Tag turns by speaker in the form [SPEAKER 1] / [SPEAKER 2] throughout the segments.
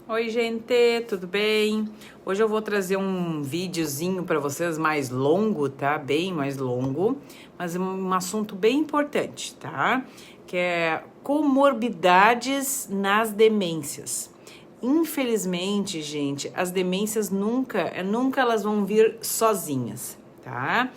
[SPEAKER 1] Oi, gente, tudo bem? Hoje eu vou trazer um videozinho para vocês mais longo, tá? Bem mais longo, mas um assunto bem importante, tá? Que é comorbidades nas demências. Infelizmente, gente, as demências nunca elas vão vir sozinhas, tá?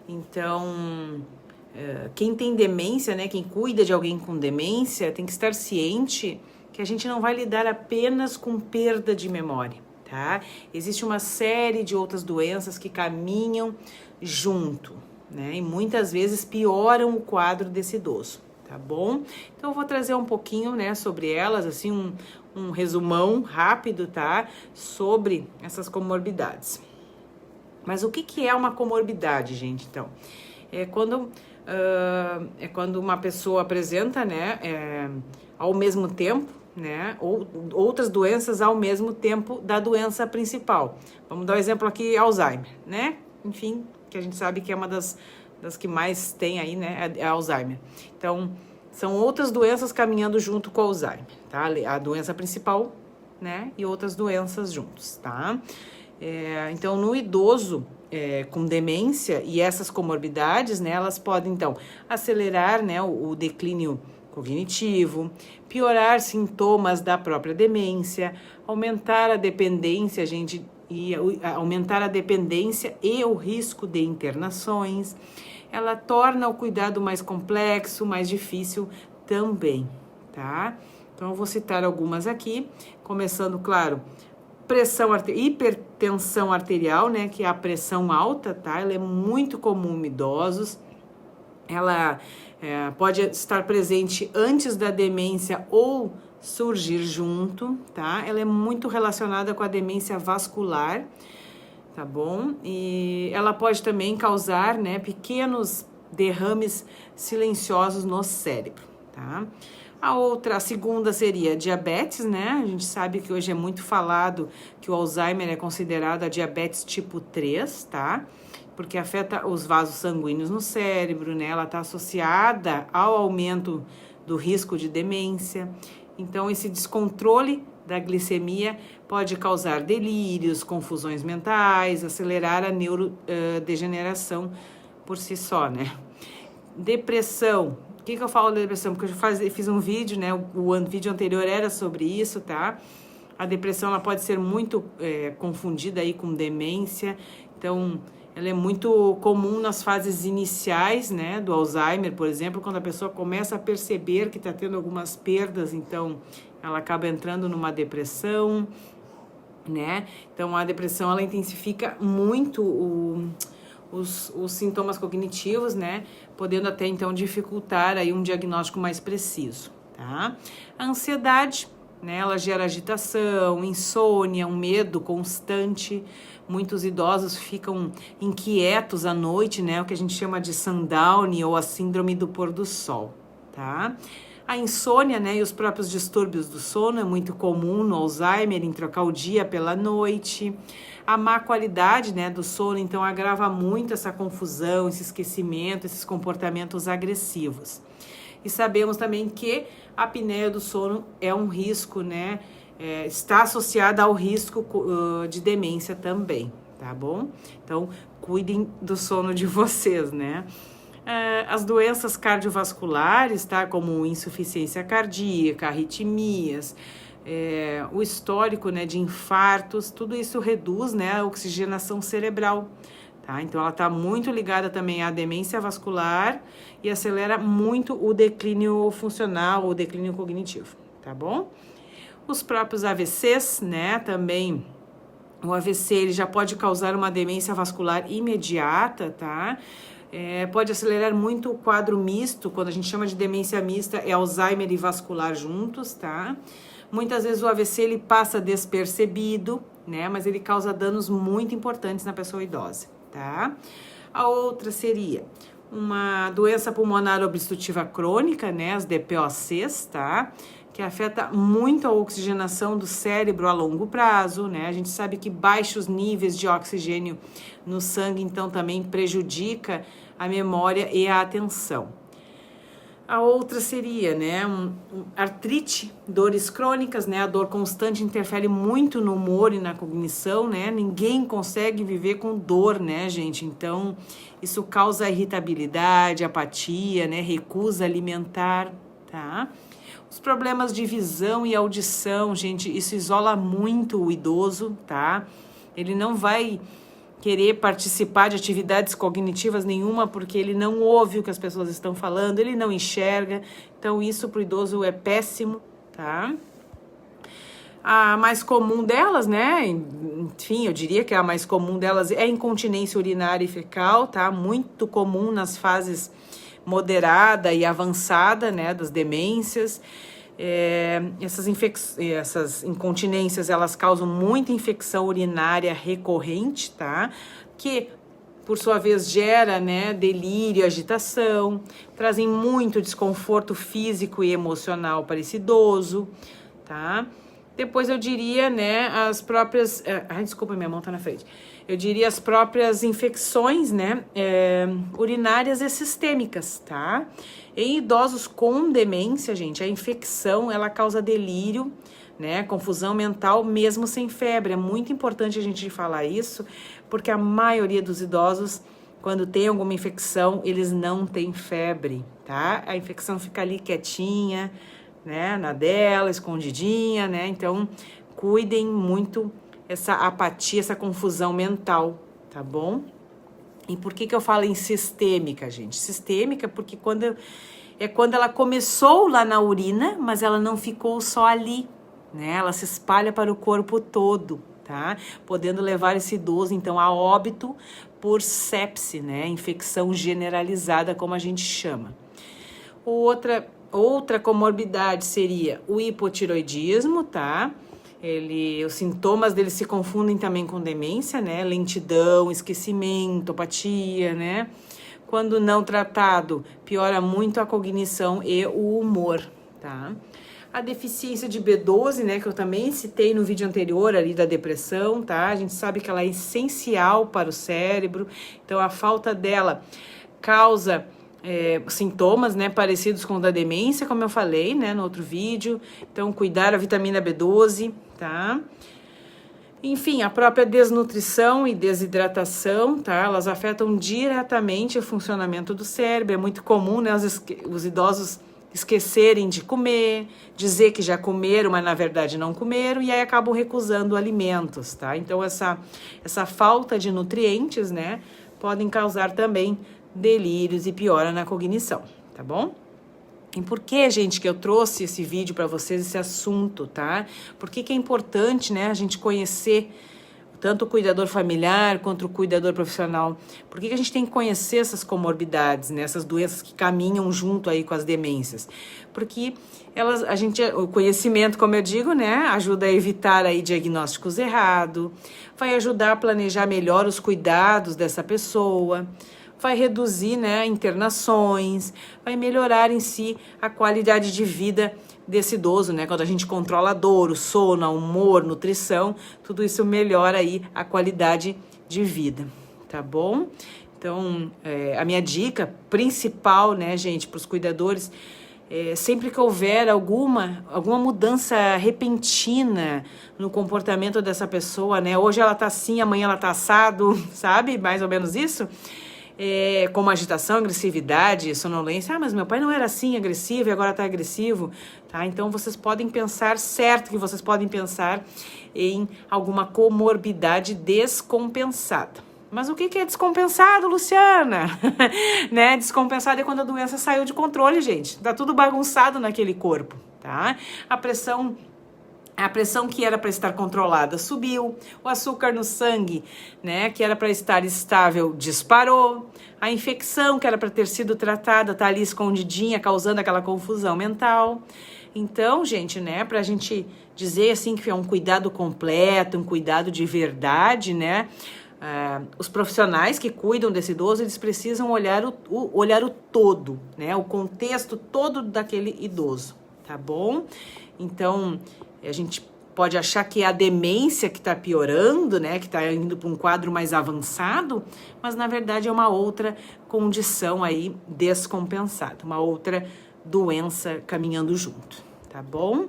[SPEAKER 1] Então, quem tem demência, né? Quem cuida de alguém com demência tem que estar ciente que a gente não vai lidar apenas com perda de memória, tá? Existe uma série de outras doenças que caminham junto, né? E muitas vezes pioram o quadro desse idoso, tá bom? Então eu vou trazer um pouquinho, né, sobre elas, assim, um resumão rápido, tá? Sobre essas comorbidades. Mas o que é uma comorbidade, gente? Então, é quando uma pessoa apresenta, né, ao mesmo tempo, né, ou outras doenças ao mesmo tempo da doença principal. Vamos dar um exemplo aqui, Alzheimer, né? Enfim, que a gente sabe que é uma das que mais tem aí, né, é Alzheimer. Então, são outras doenças caminhando junto com o Alzheimer, tá? A doença principal, né, e outras doenças juntos, tá? Então, no idoso com demência e essas comorbidades, né, elas podem, então, acelerar, né, o declínio cognitivo, piorar sintomas da própria demência, aumentar a dependência, aumentar a dependência e o risco de internações. Ela torna o cuidado mais complexo, mais difícil também, tá? Então, eu vou citar algumas aqui, começando, claro, hipertensão arterial, né, que é a pressão alta, tá? Ela é muito comum em idosos. Ela pode estar presente antes da demência ou surgir junto, tá? Ela é muito relacionada com a demência vascular, tá bom? E ela pode também causar, né, pequenos derrames silenciosos no cérebro, tá? A segunda seria diabetes, né? A gente sabe que hoje é muito falado que o Alzheimer é considerado a diabetes tipo 3, tá? Porque afeta os vasos sanguíneos no cérebro, né? Ela está associada ao aumento do risco de demência. Então, esse descontrole da glicemia pode causar delírios, confusões mentais, acelerar a neurodegeneração por si só, né? Depressão. O que eu falo de depressão? Porque eu fiz um vídeo, né? O vídeo anterior era sobre isso, tá? A depressão, ela pode ser muito confundida aí com demência. Então, ela é muito comum nas fases iniciais, né, do Alzheimer, por exemplo, quando a pessoa começa a perceber que está tendo algumas perdas, então ela acaba entrando numa depressão, né? Então, a depressão, ela intensifica muito os sintomas cognitivos, né, podendo até, então, dificultar aí um diagnóstico mais preciso, tá? A ansiedade, né, ela gera agitação, insônia, um medo constante. Muitos idosos ficam inquietos à noite, né, o que a gente chama de sundowning ou a síndrome do pôr do sol, tá? A insônia, né, e os próprios distúrbios do sono é muito comum no Alzheimer, em trocar o dia pela noite. A má qualidade, né, do sono, então, agrava muito essa confusão, esse esquecimento, esses comportamentos agressivos. E sabemos também que a apneia do sono é um risco, né? Está associada ao risco de demência também, tá bom? Então, cuidem do sono de vocês, né? As doenças cardiovasculares, tá? Como insuficiência cardíaca, arritmias, o histórico, né, de infartos, tudo isso reduz, né, a oxigenação cerebral. Tá? Então, ela está muito ligada também à demência vascular e acelera muito o declínio funcional, o declínio cognitivo, tá bom? Os próprios AVCs, né, também, o AVC, ele já pode causar uma demência vascular imediata, tá? Pode acelerar muito o quadro misto, quando a gente chama de demência mista, é Alzheimer e vascular juntos, tá? Muitas vezes o AVC, ele passa despercebido, né, mas ele causa danos muito importantes na pessoa idosa. Tá? A outra seria uma doença pulmonar obstrutiva crônica, né, as DPOCs, tá? Que afeta muito a oxigenação do cérebro a longo prazo, né? A gente sabe que baixos níveis de oxigênio no sangue, então, também prejudica a memória e a atenção. A outra seria, né, artrite, dores crônicas, né, a dor constante interfere muito no humor e na cognição, né, ninguém consegue viver com dor, né, gente, então isso causa irritabilidade, apatia, né, recusa alimentar, tá? Os problemas de visão e audição, gente, isso isola muito o idoso, tá? Ele não vai querer participar de atividades cognitivas nenhuma, porque ele não ouve o que as pessoas estão falando, ele não enxerga, então isso para o idoso é péssimo, tá? A mais comum delas, né, enfim, eu diria que a mais comum delas é a incontinência urinária e fecal, tá? Muito comum nas fases moderada e avançada, né, das demências. Essas incontinências, elas causam muita infecção urinária recorrente, tá? Que, por sua vez, gera, né, delírio, agitação, trazem muito desconforto físico e emocional para esse idoso, tá? Depois eu diria, né, as próprias... desculpa, minha mão tá na frente. Eu diria as próprias infecções, né, urinárias e sistêmicas, tá? Em idosos com demência, gente, a infecção, ela causa delírio, né, confusão mental, mesmo sem febre. É muito importante a gente falar isso, porque a maioria dos idosos, quando tem alguma infecção, eles não têm febre, tá? A infecção fica ali quietinha, né, na dela, escondidinha, né? Então, cuidem muito essa apatia, essa confusão mental, tá bom? E por que eu falo em sistêmica, gente? Sistêmica porque quando ela começou lá na urina, mas ela não ficou só ali, né? Ela se espalha para o corpo todo, tá? Podendo levar esse idoso, então, a óbito por sepse, né? Infecção generalizada, como a gente chama. Outra comorbidade seria o hipotiroidismo, tá? Os sintomas dele se confundem também com demência, né? Lentidão, esquecimento, apatia, né? Quando não tratado, piora muito a cognição e o humor, tá? A deficiência de B12, né? Que eu também citei no vídeo anterior ali da depressão, tá? A gente sabe que ela é essencial para o cérebro, então a falta dela causa sintomas, né, parecidos com o da demência, como eu falei, né, no outro vídeo. Então, cuidar a vitamina B12, tá? Enfim, a própria desnutrição e desidratação, tá? Elas afetam diretamente o funcionamento do cérebro. É muito comum, né, os idosos esquecerem de comer, dizer que já comeram, mas na verdade não comeram, e aí acabam recusando alimentos, tá? Então, essa falta de nutrientes, né, podem causar também delírios e piora na cognição, tá bom? E por que, gente, que eu trouxe esse vídeo para vocês, esse assunto, tá? Por que é importante, né, a gente conhecer tanto o cuidador familiar quanto o cuidador profissional? Por que a gente tem que conhecer essas comorbidades, né, essas doenças que caminham junto aí com as demências? Porque o conhecimento, como eu digo, né, ajuda a evitar aí diagnósticos errados, vai ajudar a planejar melhor os cuidados dessa pessoa, vai reduzir, né, internações, vai melhorar em si a qualidade de vida desse idoso, né? Quando a gente controla a dor, o sono, o humor, nutrição, tudo isso melhora aí a qualidade de vida, tá bom? Então, a minha dica principal, né, gente, para os cuidadores, sempre que houver alguma mudança repentina no comportamento dessa pessoa, né? Hoje ela tá assim, amanhã ela tá assado, sabe? Mais ou menos isso. Como agitação, agressividade, sonolência. Mas meu pai não era assim, agressivo, e agora tá agressivo, tá? Então, vocês podem pensar, certo que vocês podem pensar em alguma comorbidade descompensada. Mas o que é descompensado, Luciana? Né? Descompensado é quando a doença saiu de controle, gente. Tá tudo bagunçado naquele corpo, tá? A pressão que era para estar controlada subiu, o açúcar no sangue, né, que era para estar estável, disparou, a infecção que era para ter sido tratada tá ali escondidinha, causando aquela confusão mental. Então, gente, né, para a gente dizer assim que é um cuidado completo, um cuidado de verdade, né, os profissionais que cuidam desse idoso, eles precisam olhar o todo, né, o contexto todo daquele idoso, tá bom? Então, a gente pode achar que é a demência que está piorando, né, que está indo para um quadro mais avançado, mas na verdade é uma outra condição aí descompensada, uma outra doença caminhando junto, tá bom?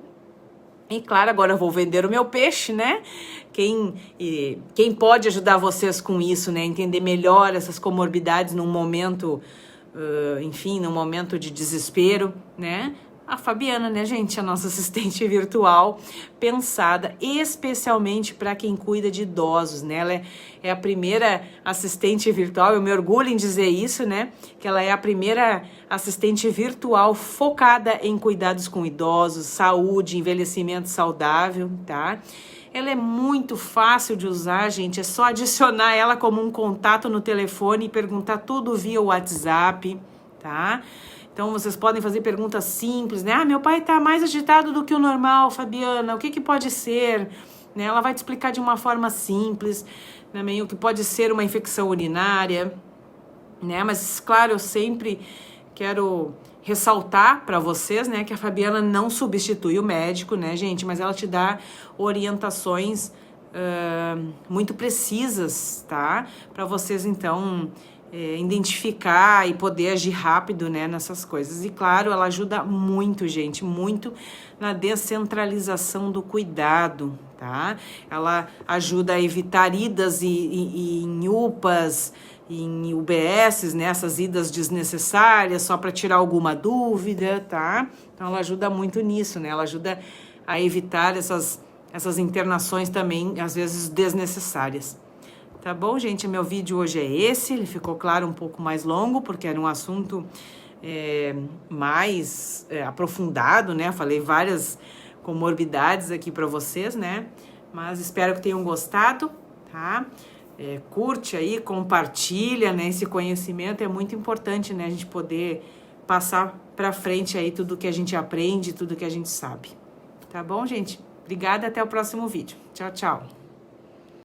[SPEAKER 1] E claro, agora eu vou vender o meu peixe, né? Quem pode ajudar vocês com isso, né? Entender melhor essas comorbidades num momento, enfim, num momento de desespero, né? A Fabiana, né, gente? A nossa assistente virtual, pensada especialmente para quem cuida de idosos, né? Ela é a primeira assistente virtual, eu me orgulho em dizer isso, né? Que ela é a primeira assistente virtual focada em cuidados com idosos, saúde, envelhecimento saudável, tá? Ela é muito fácil de usar, gente. É só adicionar ela como um contato no telefone e perguntar tudo via WhatsApp, tá? Então, vocês podem fazer perguntas simples, né? Ah, meu pai tá mais agitado do que o normal, Fabiana, o que pode ser? Né? Ela vai te explicar de uma forma simples, também o que pode ser uma infecção urinária, né? Mas, claro, eu sempre quero ressaltar para vocês, né, que a Fabiana não substitui o médico, né, gente? Mas ela te dá orientações muito precisas, tá? Para vocês, então, identificar e poder agir rápido, né, nessas coisas. E claro, ela ajuda muito, gente, muito na descentralização do cuidado, tá? Ela ajuda a evitar idas em UPAs, em UBSs, né, essas idas desnecessárias só para tirar alguma dúvida, tá? Então ela ajuda muito nisso, né? Ela ajuda a evitar essas internações também, às vezes, desnecessárias. Tá bom, gente? Meu vídeo hoje é esse. Ele ficou, claro, um pouco mais longo, porque era um assunto mais aprofundado, né? Falei várias comorbidades aqui para vocês, né? Mas espero que tenham gostado, tá? Curte aí, compartilha, né? Esse conhecimento é muito importante, né? A gente poder passar para frente aí tudo que a gente aprende, tudo que a gente sabe. Tá bom, gente? Obrigada, até o próximo vídeo. Tchau, tchau.